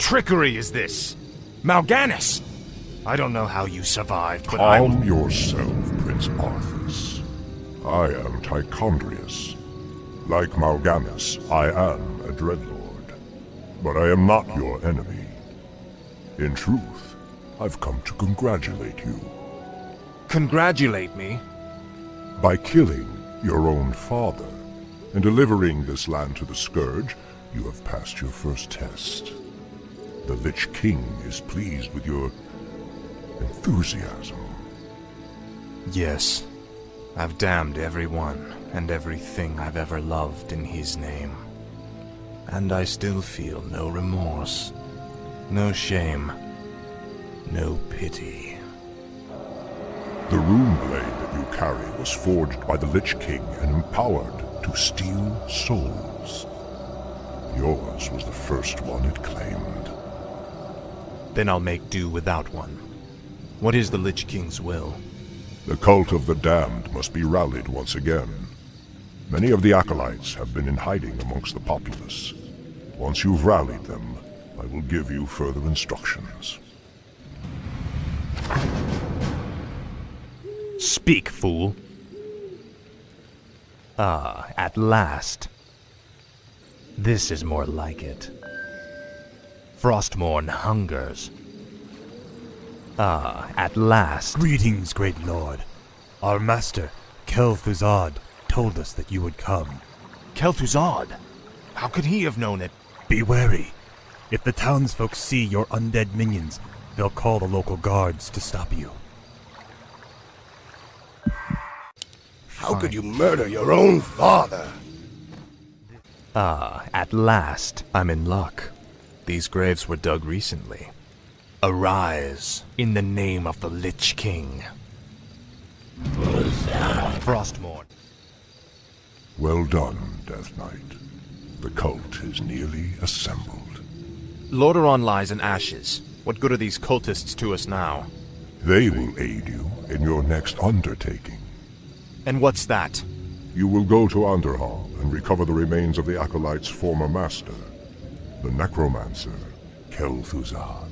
trickery is this? Mal'Ganis! I don't know how you survived, but Calm yourself, Prince Arthas. I am Tichondrius. Like Mal'Ganis, I am a Dreadlord. But I am not your enemy. In truth, I've come to congratulate you. Congratulate me? By killing your own father and delivering this land to the Scourge, you have passed your first test. The Lich King is pleased with your enthusiasm. Yes. I've damned everyone and everything I've ever loved in his name. And I still feel no remorse, no shame, no pity. The rune blade that you carry was forged by the Lich King and empowered to steal souls. Yours was the first one it claimed. Then I'll make do without one. What is the Lich King's will? The cult of the damned must be rallied once again. Many of the acolytes have been in hiding amongst the populace. Once you've rallied them, I will give you further instructions. Speak, fool. Ah, at last. This is more like it. Frostmourne hungers. Ah, at last. Greetings, great lord. Our master, Kel'thuzad, told us that you would come. Kel'thuzad? How could he have known it? Be wary. If the townsfolk see your undead minions, they'll call the local guards to stop you. How could you murder your own father? Ah, at last. I'm in luck. These graves were dug recently. Arise, in the name of the Lich King. Frostmourne. Well done, Death Knight. The cult is nearly assembled. Lordaeron lies in ashes. What good are these cultists to us now? They will aid you in your next undertaking. And what's that? You will go to Underhall and recover the remains of the Acolyte's former master, the necromancer, Kel'thuzad.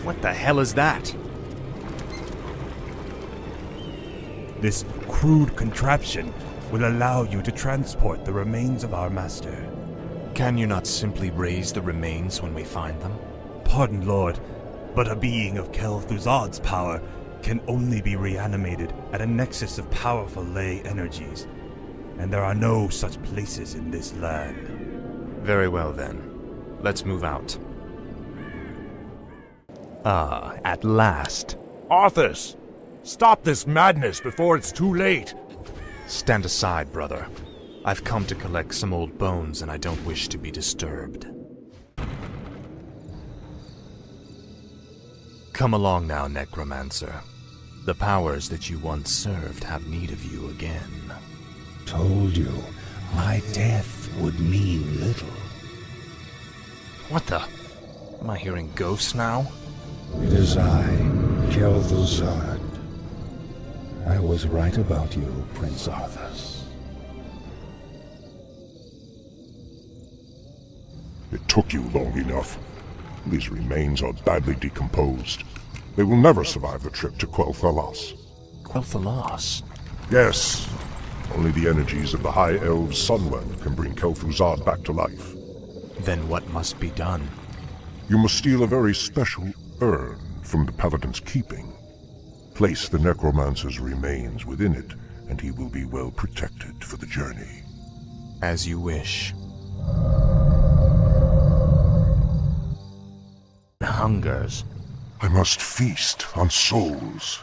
What the hell is that? This crude contraption will allow you to transport the remains of our master. Can you not simply raise the remains when we find them? Pardon, Lord, but a being of Kel'thuzad's power can only be reanimated at a nexus of powerful ley energies, and there are no such places in this land. Very well then. Let's move out. Ah, at last. Arthas! Stop this madness before it's too late! Stand aside, brother. I've come to collect some old bones and I don't wish to be disturbed. Come along now, Necromancer. The powers that you once served have need of you again. Told you, my death would mean little. What the? Am I hearing ghosts now? It is I, Kel'thuzad. I was right about you, Prince Arthas. It took you long enough. These remains are badly decomposed. They will never survive the trip to Quel'Thalas. Quel'Thalas? Yes. Only the energies of the High Elves Sunwell can bring Kel'thuzad back to life. Then what must be done? You must steal a very special urn from the Paladin's keeping. Place the Necromancer's remains within it, and he will be well protected for the journey. As you wish. Hungers. I must feast on souls.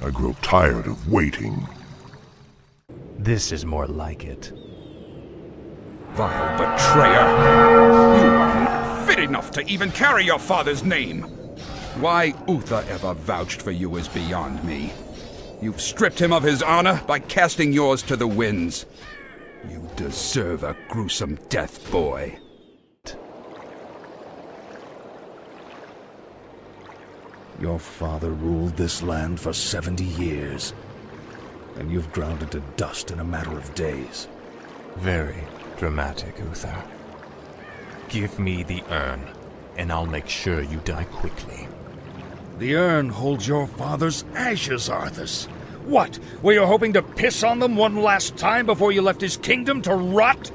I grow tired of waiting. This is more like it. Vile betrayer! You are not fit enough to even carry your father's name! Why Uther ever vouched for you is beyond me. You've stripped him of his honor by casting yours to the winds. You deserve a gruesome death, boy. Your father ruled this land for 70 years, and you've ground it to dust in a matter of days. Very dramatic, Uther. Give me the urn, and I'll make sure you die quickly. The urn holds your father's ashes, Arthas. What, were you hoping to piss on them one last time before you left his kingdom to rot?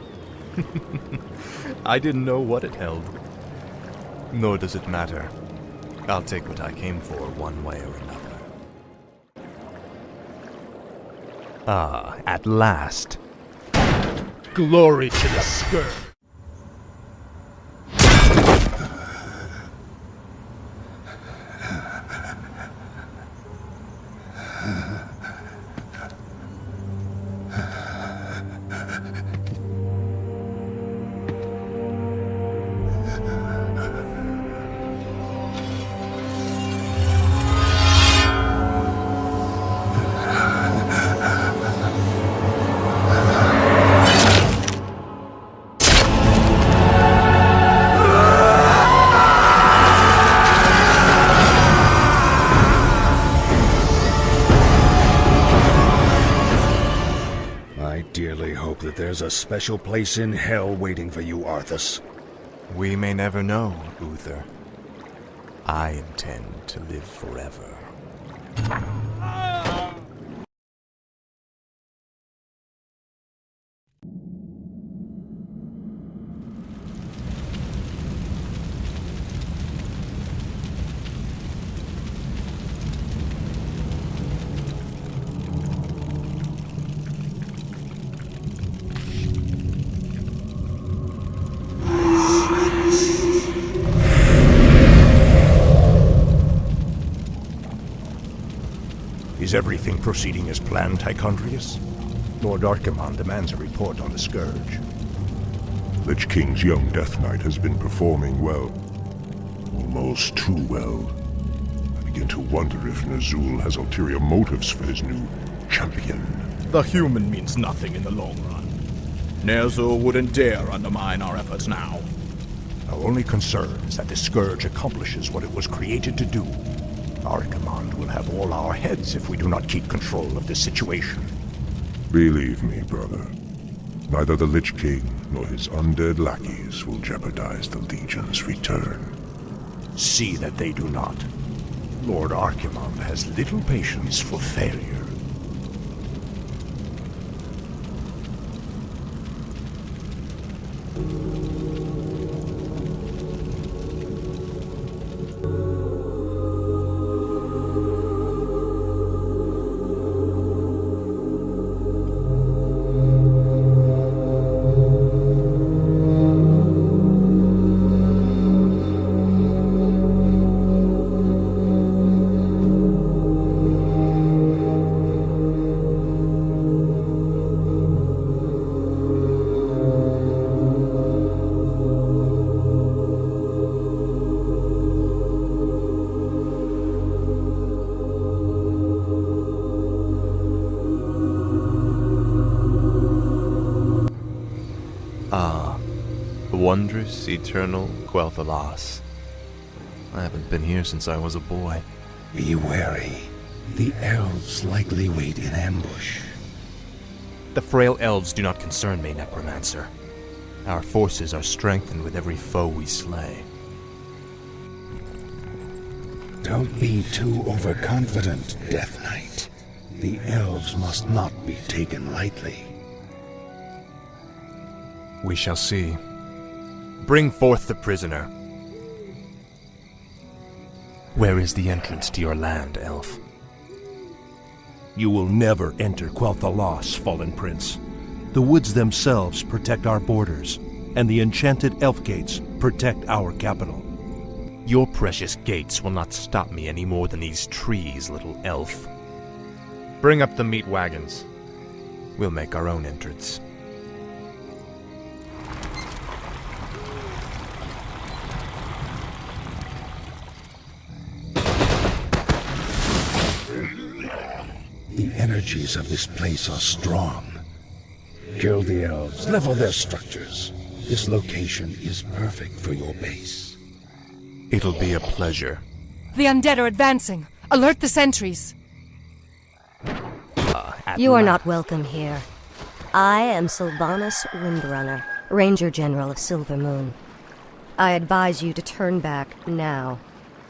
I didn't know what it held. Nor does it matter. I'll take what I came for one way or another. Ah, at last. Glory to the Scourge. There's a special place in hell waiting for you, Arthas. We may never know, Uther. I intend to live forever. Is everything proceeding as planned, Tichondrius? Lord Archimonde demands a report on the Scourge. Lich King's young Death Knight has been performing well. Almost too well. I begin to wonder if Ner'zhul has ulterior motives for his new champion. The human means nothing in the long run. Ner'zhul wouldn't dare undermine our efforts now. Our only concern is that the Scourge accomplishes what it was created to do. Archimonde will have all our heads if we do not keep control of this situation. Believe me, brother. Neither the Lich King nor his undead lackeys will jeopardize the Legion's return. See that they do not. Lord Archimonde has little patience for failure. Wondrous, eternal Quel'Thalas. I haven't been here since I was a boy. Be wary. The elves likely wait in ambush. The frail elves do not concern me, Necromancer. Our forces are strengthened with every foe we slay. Don't be too overconfident, Death Knight. The elves must not be taken lightly. We shall see. Bring forth the prisoner. Where is the entrance to your land, elf? You will never enter Quel'Thalas, Fallen Prince. The woods themselves protect our borders, and the enchanted elf gates protect our capital. Your precious gates will not stop me any more than these trees, little elf. Bring up the meat wagons. We'll make our own entrance. The energies of this place are strong. Kill the elves, level their structures. This location is perfect for your base. It'll be a pleasure. The undead are advancing. Alert the sentries. You are not welcome here. I am Sylvanas Windrunner, Ranger General of Silver Moon. I advise you to turn back now.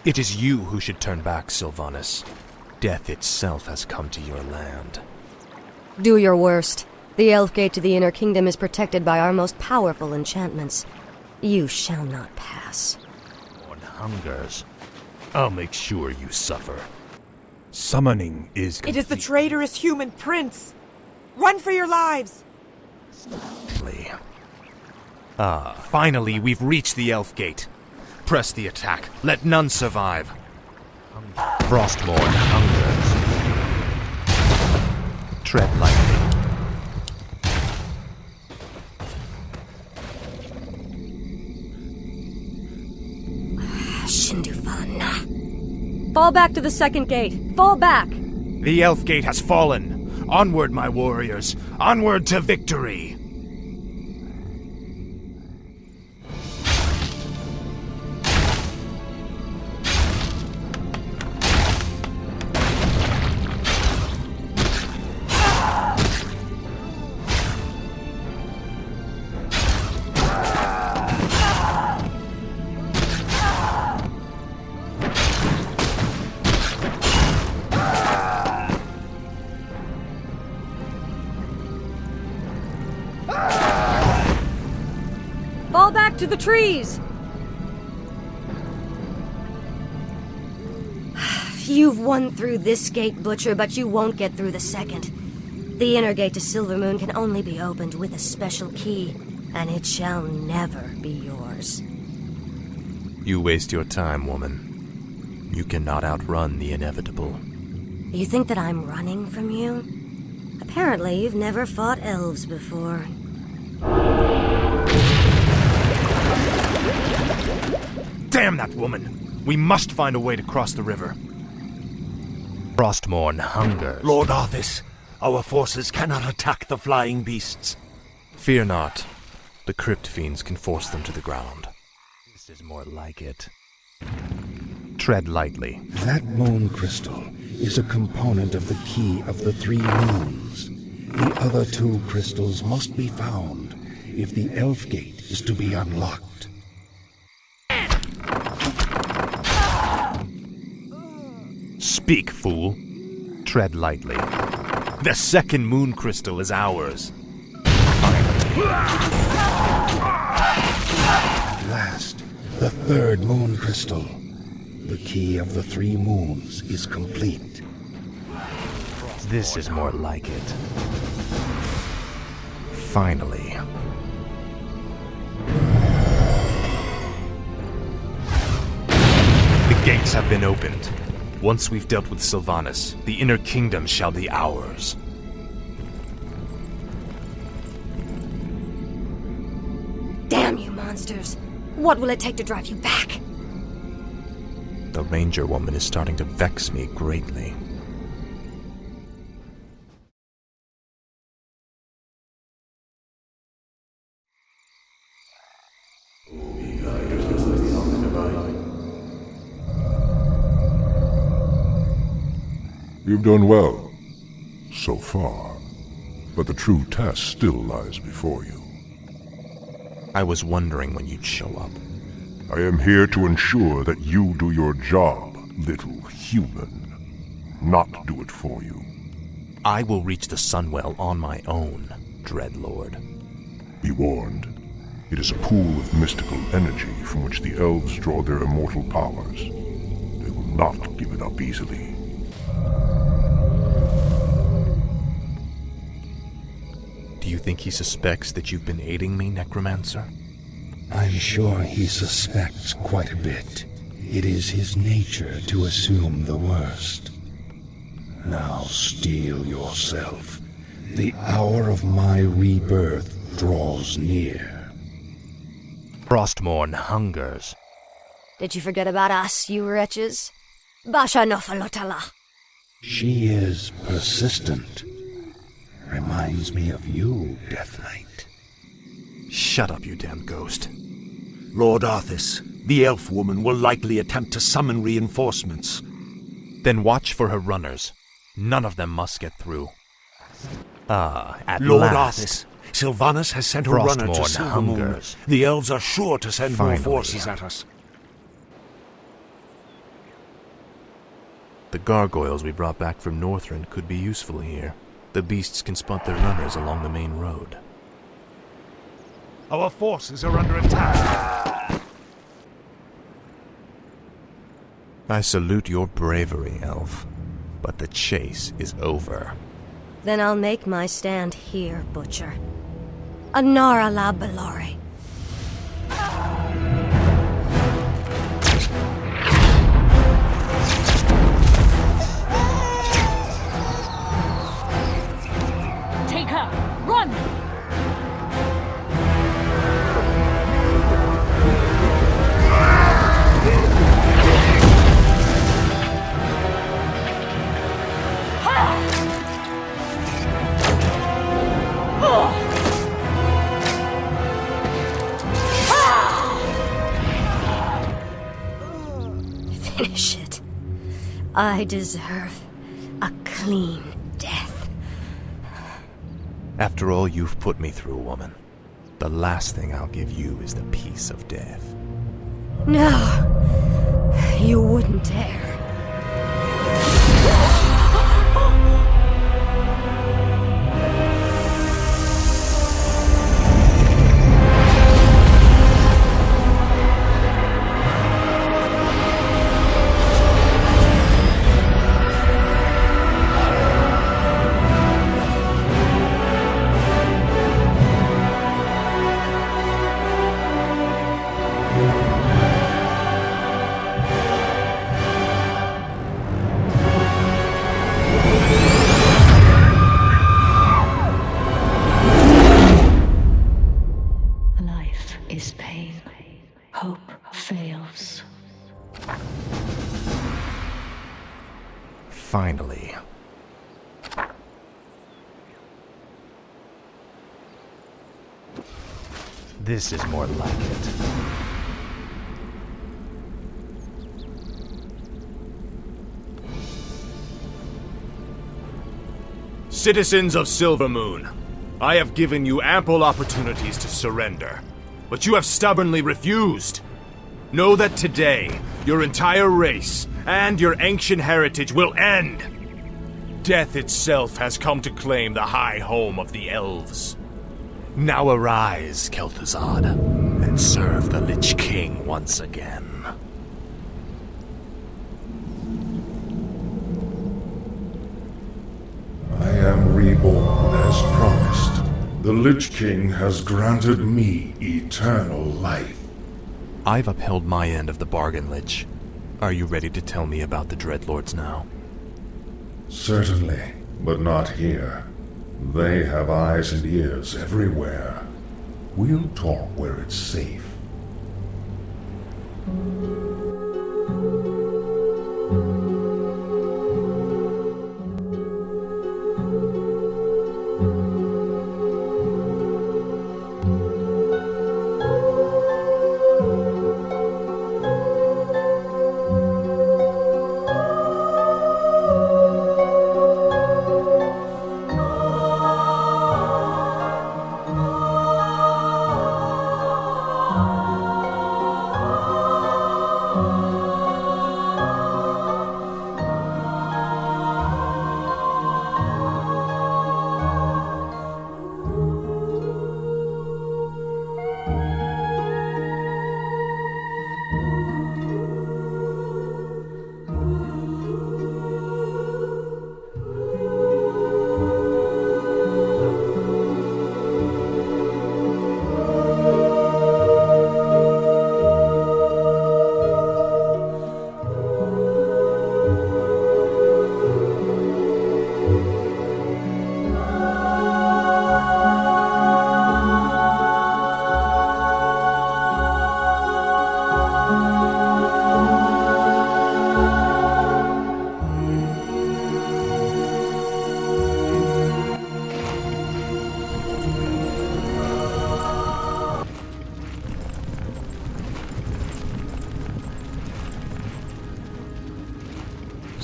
It is you who should turn back, Sylvanas. Death itself has come to your land. Do your worst. The Elf Gate to the Inner Kingdom is protected by our most powerful enchantments. You shall not pass. On hungers. I'll make sure you suffer. Summoning is complete. It is the traitorous human prince. Run for your lives. Finally, we've reached the Elf Gate. Press the attack. Let none survive. Frostmourne hungers. Tread lightly. Shindufana. Fall back to the second gate. Fall back! The Elf Gate has fallen. Onward, my warriors. Onward to victory. Fall back to the trees! You've won through this gate, Butcher, but you won't get through the second. The inner gate to Silvermoon can only be opened with a special key, and it shall never be yours. You waste your time, woman. You cannot outrun the inevitable. You think that I'm running from you? Apparently, you've never fought elves before. Damn that woman! We must find a way to cross the river. Frostmourne hungers. Lord Arthas, our forces cannot attack the flying beasts. Fear not. The crypt fiends can force them to the ground. This is more like it. Tread lightly. That moon crystal is a component of the key of the 3 moons. The other 2 crystals must be found if the Elf Gate is to be unlocked. Speak, fool. Tread lightly. The second moon crystal is ours. At last, the 3rd moon crystal. The key of the 3 moons is complete. This is more like it. Finally. The gates have been opened. Once we've dealt with Sylvanas, the Inner Kingdom shall be ours. Damn you, monsters! What will it take to drive you back? The Ranger woman is starting to vex me greatly. You've done well, so far, but the true test still lies before you. I was wondering when you'd show up. I am here to ensure that you do your job, little human. Not do it for you. I will reach the Sunwell on my own, Dreadlord. Be warned. It is a pool of mystical energy from which the elves draw their immortal powers. They will not give it up easily. Do you think he suspects that you've been aiding me, Necromancer? I'm sure he suspects quite a bit. It is his nature to assume the worst. Now steel yourself. The hour of my rebirth draws near. Frostmourne hungers. Did you forget about us, you wretches? Basha Nofalotala. She is persistent. Reminds me of you, Death Knight. Shut up, you damn ghost. Lord Arthas, the elf woman will likely attempt to summon reinforcements. Then watch for her runners. None of them must get through. At Lord last. Arthas, Sylvanas has sent a runner to Frostmourne Silvermoon. hungers. The elves are sure to send more Finally. forces at us. The gargoyles we brought back from Northrend could be useful here. The beasts can spot their runners along the main road. Our forces are under attack. I salute your bravery, elf. But the chase is over. Then I'll make my stand here, Butcher. Anara la Belari. Take her! Run! Finish it. I deserve a clean death. After all you've put me through, woman, the last thing I'll give you is the peace of death. No, you wouldn't dare. Life is pain. Hope fails. Finally. This is more like it. Citizens of Silvermoon, I have given you ample opportunities to surrender, but you have stubbornly refused. Know that today, your entire race and your ancient heritage will end. Death itself has come to claim the high home of the elves. Now arise, Kel'thuzad, and serve the Lich King once again. I am reborn as promised. The Lich King has granted me eternal life. I've upheld my end of the bargain, Lich. Are you ready to tell me about the Dreadlords now? Certainly, but not here. They have eyes and ears everywhere. We'll talk where it's safe.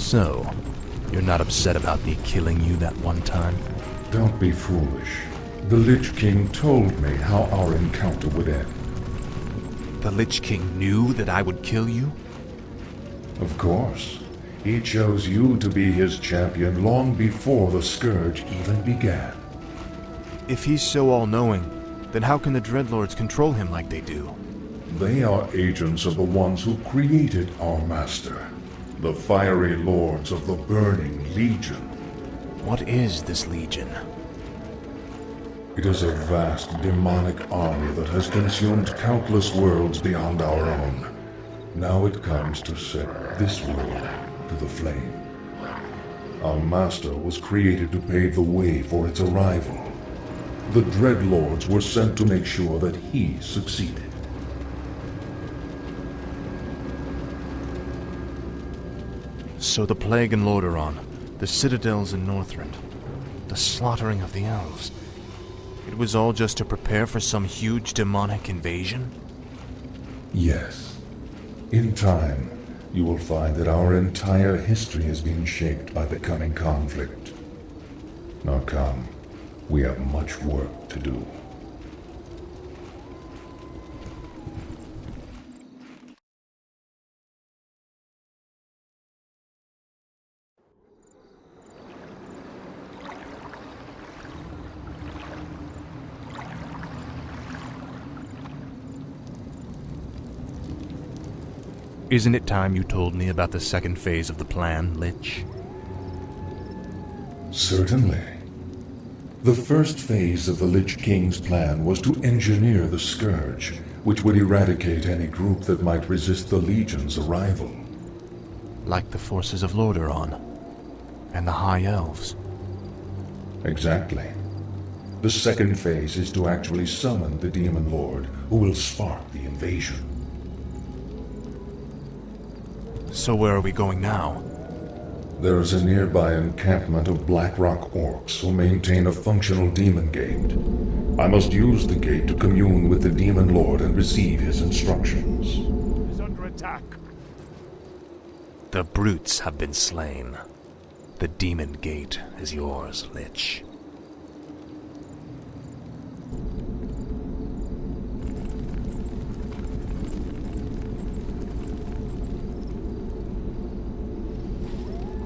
So, you're not upset about me killing you that one time? Don't be foolish. The Lich King told me how our encounter would end. The Lich King knew that I would kill you? Of course. He chose you to be his champion long before the Scourge even began. If he's so all-knowing, then how can the Dreadlords control him like they do? They are agents of the ones who created our master, the fiery lords of the Burning Legion. What is this Legion? It is a vast demonic army that has consumed countless worlds beyond our own. Now it comes to set this world to the flame. Our master was created to pave the way for its arrival. The Dreadlords were sent to make sure that he succeeded. So the Plague in Lordaeron, the citadels in Northrend, the slaughtering of the elves, it was all just to prepare for some huge demonic invasion? Yes. In time, you will find that our entire history has been shaped by the coming conflict. Now come, we have much work to do. Isn't it time you told me about the second phase of the plan, Lich? Certainly. The first phase of the Lich King's plan was to engineer the Scourge, which would eradicate any group that might resist the Legion's arrival. Like the forces of Lordaeron and the High Elves. Exactly. The second phase is to actually summon the Demon Lord, who will spark the invasion. So where are we going now? There is a nearby encampment of Blackrock orcs who maintain a functional demon gate. I must use the gate to commune with the Demon Lord and receive his instructions. Is under attack. The brutes have been slain. The demon gate is yours, Lich.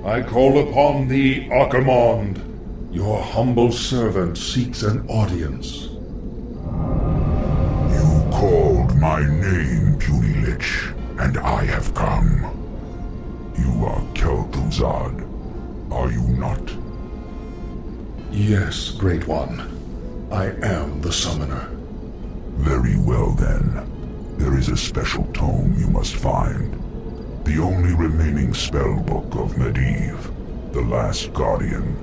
I call upon thee, Archimonde. Your humble servant seeks an audience. You called my name, puny Lich, and I have come. You are Kel'thuzad, are you not? Yes, Great One. I am the summoner. Very well then. There is a special tome you must find. The only remaining spellbook of Medivh, the Last Guardian.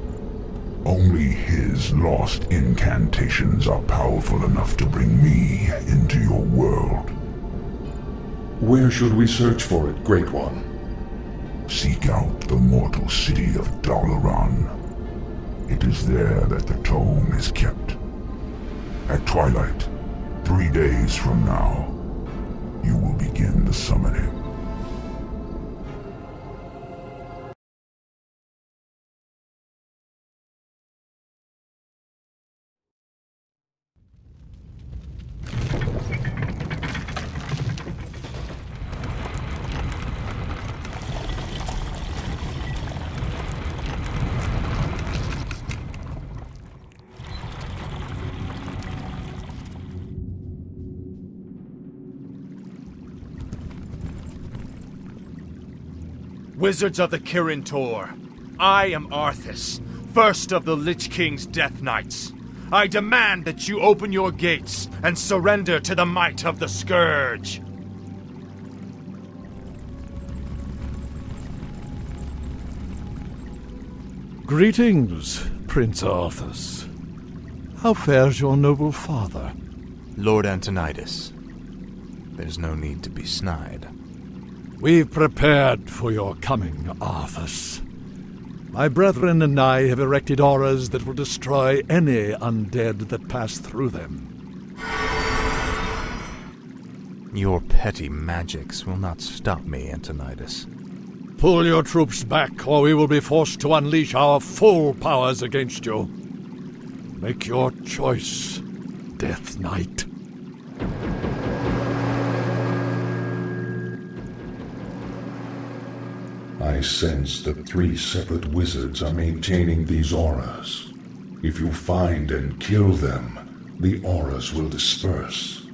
Only his lost incantations are powerful enough to bring me into your world. Where should we search for it, Great One? Seek out the mortal city of Dalaran. It is there that the tome is kept. At twilight, 3 days from now, you will begin the summoning. Wizards of the Kirin Tor, I am Arthas, first of the Lich King's Death Knights. I demand that you open your gates and surrender to the might of the Scourge. Greetings, Prince Arthas. How fares your noble father? Lord Antonidas. There's no need to be snide. We've prepared for your coming, Arthas. My brethren and I have erected auras that will destroy any undead that pass through them. Your petty magics will not stop me, Antonidas. Pull your troops back, or we will be forced to unleash our full powers against you. Make your choice, Death Knight. I sense that 3 separate wizards are maintaining these auras. If you find and kill them, the auras will disperse.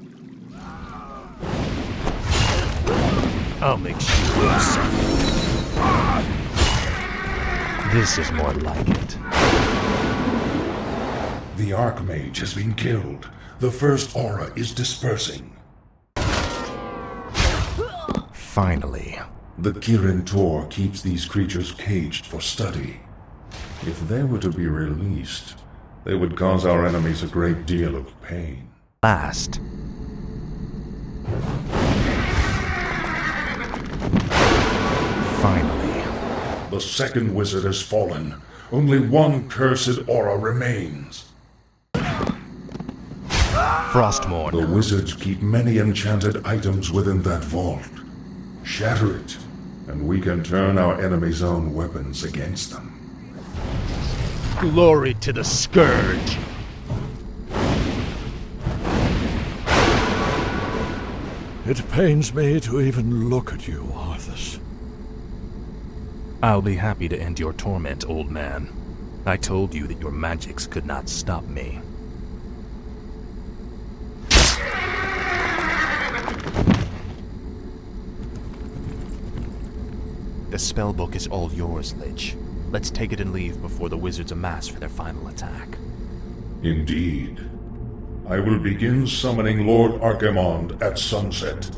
I'll make sure it's... This is more like it. The Archmage has been killed. The first aura is dispersing. Finally. The Kirin Tor keeps these creatures caged for study. If they were to be released, they would cause our enemies a great deal of pain. Last. Finally. The second wizard has fallen. Only one cursed aura remains. Frostmourne. The wizards keep many enchanted items within that vault. Shatter it, and we can turn our enemy's own weapons against them. Glory to the Scourge! It pains me to even look at you, Arthas. I'll be happy to end your torment, old man. I told you that your magics could not stop me. The spellbook is all yours, Lich. Let's take it and leave before the wizards amass for their final attack. Indeed. I will begin summoning Lord Archimonde at sunset.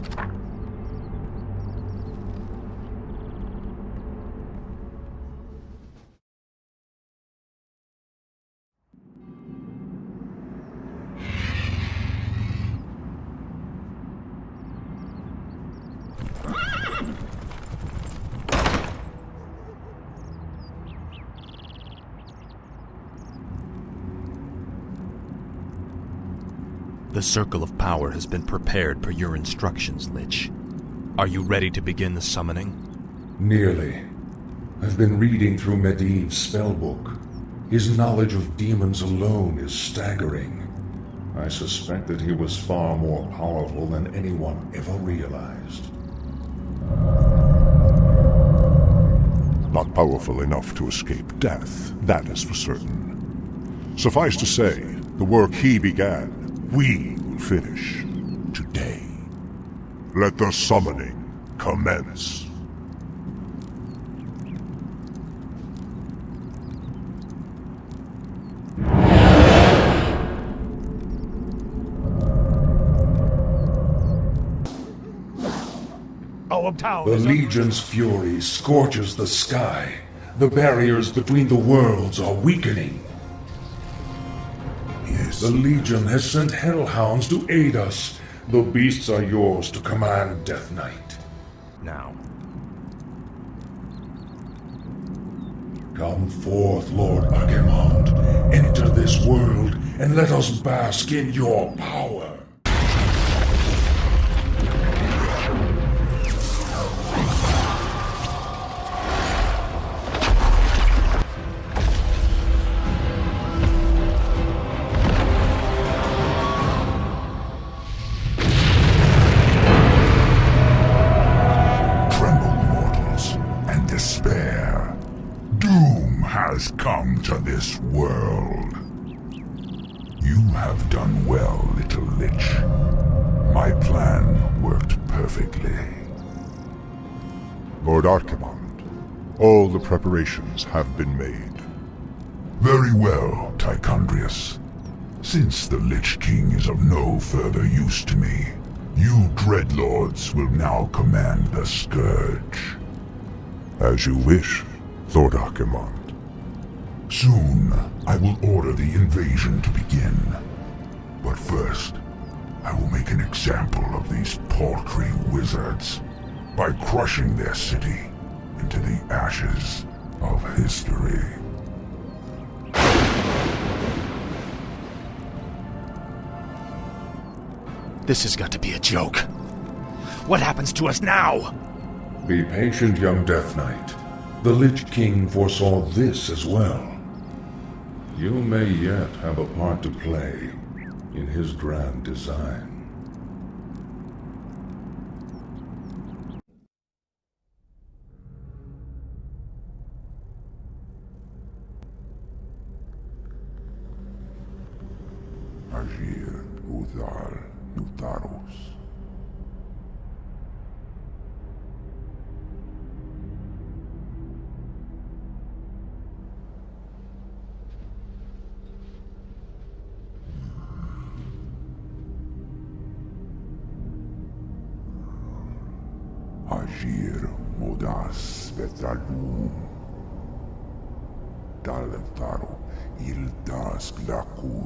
The Circle of Power has been prepared per your instructions, Lich. Are you ready to begin the summoning? Nearly. I've been reading through Medivh's spellbook. His knowledge of demons alone is staggering. I suspect that he was far more powerful than anyone ever realized. Not powerful enough to escape death, that is for certain. Suffice to say, the work he began, we will finish today. Let the summoning commence. The Legion's fury scorches the sky. The barriers between the worlds are weakening. Yes. The Legion has sent hellhounds to aid us. The beasts are yours to command, Death Knight. Now. Come forth, Lord Archimonde. Enter this world and let us bask in your power. Has come to this world. You have done well, little Lich. My plan worked perfectly. Lord Archimonde, all the preparations have been made. Very well, Tichondrius. Since the Lich King is of no further use to me, you Dreadlords will now command the Scourge. As you wish, Lord Archimonde. Soon, I will order the invasion to begin. But first, I will make an example of these paltry wizards by crushing their city into the ashes of history. This has got to be a joke. What happens to us now? Be patient, young Death Knight. The Lich King foresaw this as well. You may yet have a part to play in his grand design. Agir udal nutarus. Agir modas vetalum. Dalentaro ildas glaku.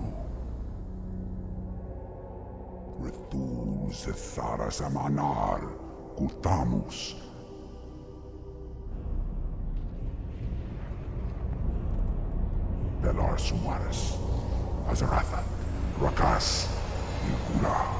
Retul Setharas Amanar, Kutamus. Belar Sumaris, Azeroth, Rakas, Ilkula.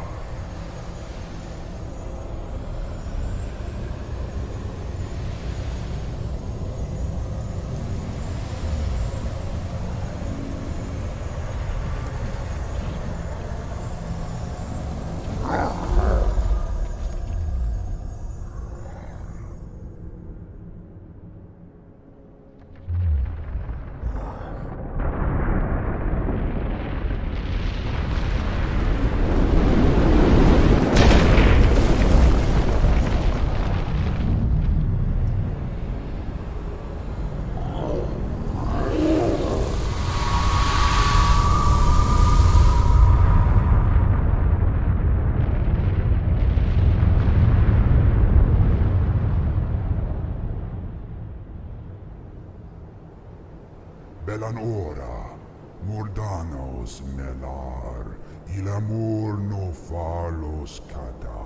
Belanora, Mordanos melar, il amor no falos cada.